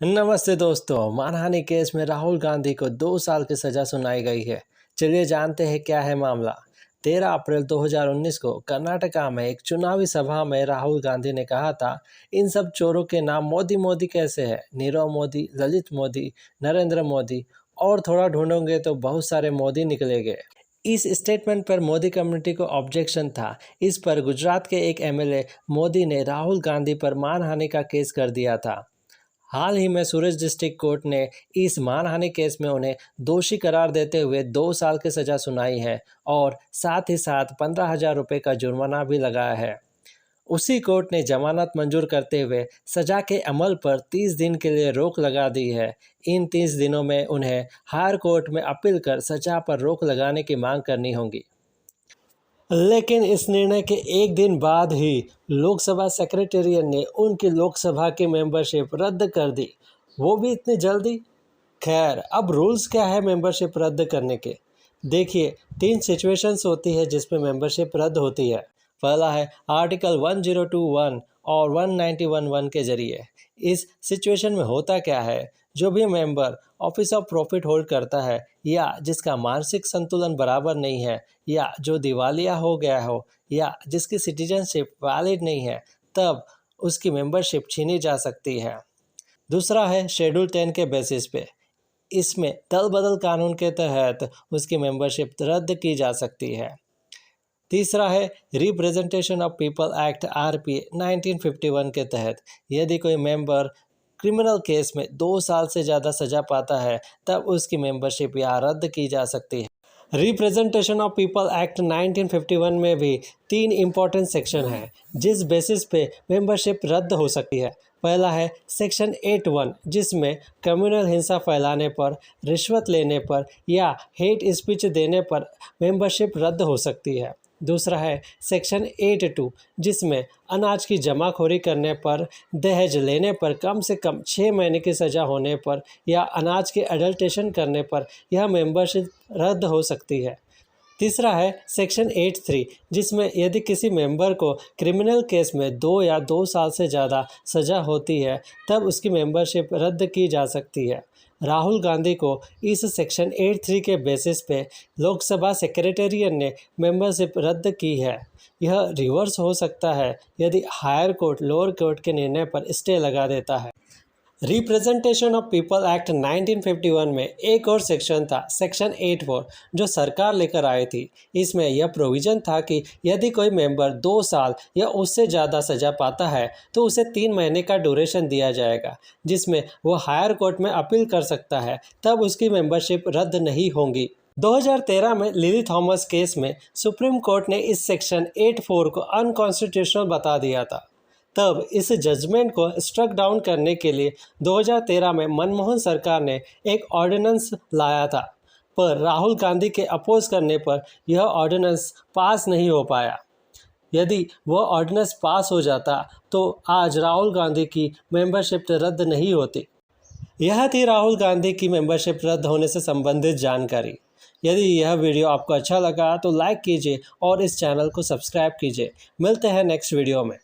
नमस्ते दोस्तों। मानहानि केस में राहुल गांधी को 2 साल की सज़ा सुनाई गई है। चलिए जानते हैं क्या है मामला। 13 अप्रैल 2019 को कर्नाटका में एक चुनावी सभा में राहुल गांधी ने कहा था, इन सब चोरों के नाम मोदी मोदी कैसे है। नीरव मोदी, ललित मोदी, नरेंद्र मोदी और थोड़ा ढूंढोगे तो बहुत सारे मोदी निकलेंगे। इस स्टेटमेंट पर मोदी कम्युनिटी को ऑब्जेक्शन था। इस पर गुजरात के एक एमएलए मोदी ने राहुल गांधी पर मानहानि का केस कर दिया था। हाल ही में सूरत डिस्ट्रिक्ट कोर्ट ने इस मानहानि केस में उन्हें दोषी करार देते हुए 2 साल की सज़ा सुनाई है और साथ ही साथ 15,000 रुपये का जुर्माना भी लगाया है। उसी कोर्ट ने जमानत मंजूर करते हुए सज़ा के अमल पर 30 दिन के लिए रोक लगा दी है। इन 30 दिनों में उन्हें हायर कोर्ट में अपील कर सज़ा पर रोक लगाने की मांग करनी होगी। लेकिन इस निर्णय के एक दिन बाद ही लोकसभा सेक्रेटेरिएट ने उनकी लोकसभा की मेंबरशिप रद्द कर दी, वो भी इतनी जल्दी। खैर, अब रूल्स क्या है मेंबरशिप रद्द करने के। देखिए, 3 सिचुएशंस होती है जिसमें मेंबरशिप रद्द होती है। पहला है आर्टिकल 1021 और 1911 के जरिए। इस सिचुएशन में होता क्या है, जो भी member office of profit hold करता है या जिसका मानसिक संतुलन बराबर नहीं है या जो दिवालिया हो गया हो या जिसकी सिटीजनशिप वैलिड नहीं है, तब उसकी मेंबरशिप छीनी जा सकती है। दूसरा है शेड्यूल 10 के बेसिस पे। इसमें दल बदल कानून के तहत उसकी मेंबरशिप रद्द की जा सकती है। तीसरा है representation of people act RP 1951 के तहत। यदि कोई मेंबर क्रिमिनल केस में 2 साल से ज़्यादा सज़ा पाता है, तब उसकी मेंबरशिप यहाँ रद्द की जा सकती है। रिप्रेजेंटेशन ऑफ पीपल एक्ट 1951 में भी 3 इम्पॉर्टेंट सेक्शन हैं जिस बेसिस पे मेंबरशिप रद्द हो सकती है। पहला है सेक्शन 8(1) जिसमें कम्युनल हिंसा फैलाने पर, रिश्वत लेने पर या हेट स्पीच देने पर मेंबरशिप रद्द हो सकती है। दूसरा है सेक्शन 8(2) जिसमें अनाज की जमाखोरी करने पर, दहेज लेने पर, कम से कम 6 महीने की सज़ा होने पर या अनाज के अडल्ट्रेशन करने पर यह मेंबरशिप रद्द हो सकती है। तीसरा है सेक्शन 8(3) जिसमें यदि किसी मेंबर को क्रिमिनल केस में 2 या 2 साल से ज़्यादा सज़ा होती है, तब उसकी मेंबरशिप रद्द की जा सकती है। राहुल गांधी को इस सेक्शन 8(3) के बेसिस पे लोकसभा सेक्रेटेरिएट ने मेंबरशिप रद्द की है। यह रिवर्स हो सकता है यदि हायर कोर्ट लोअर कोर्ट के निर्णय पर स्टे लगा देता है। रिप्रेजेंटेशन ऑफ पीपल एक्ट 1951 में एक और सेक्शन था, सेक्शन 8(4), जो सरकार लेकर आई थी। इसमें यह प्रोविज़न था कि यदि कोई मेंबर 2 साल या उससे ज़्यादा सज़ा पाता है तो उसे 3 महीने का ड्यूरेशन दिया जाएगा, जिसमें वो हायर कोर्ट में अपील कर सकता है, तब उसकी मेंबरशिप रद्द नहीं होगी। 2013 में लिली थॉमस केस में सुप्रीम कोर्ट ने इस सेक्शन 8(4) को अनकॉन्स्टिट्यूशनल बता दिया था। तब इस जजमेंट को स्ट्रक डाउन करने के लिए 2013 में मनमोहन सरकार ने एक ऑर्डिनेंस लाया था, पर राहुल गांधी के अपोज करने पर यह ऑर्डिनेंस पास नहीं हो पाया। यदि वह ऑर्डिनेंस पास हो जाता तो आज राहुल गांधी की मेंबरशिप रद्द नहीं होती। यह थी राहुल गांधी की मेंबरशिप रद्द होने से संबंधित जानकारी। यदि यह वीडियो आपको अच्छा लगा तो लाइक कीजिए और इस चैनल को सब्सक्राइब कीजिए। मिलते हैं नेक्स्ट वीडियो में।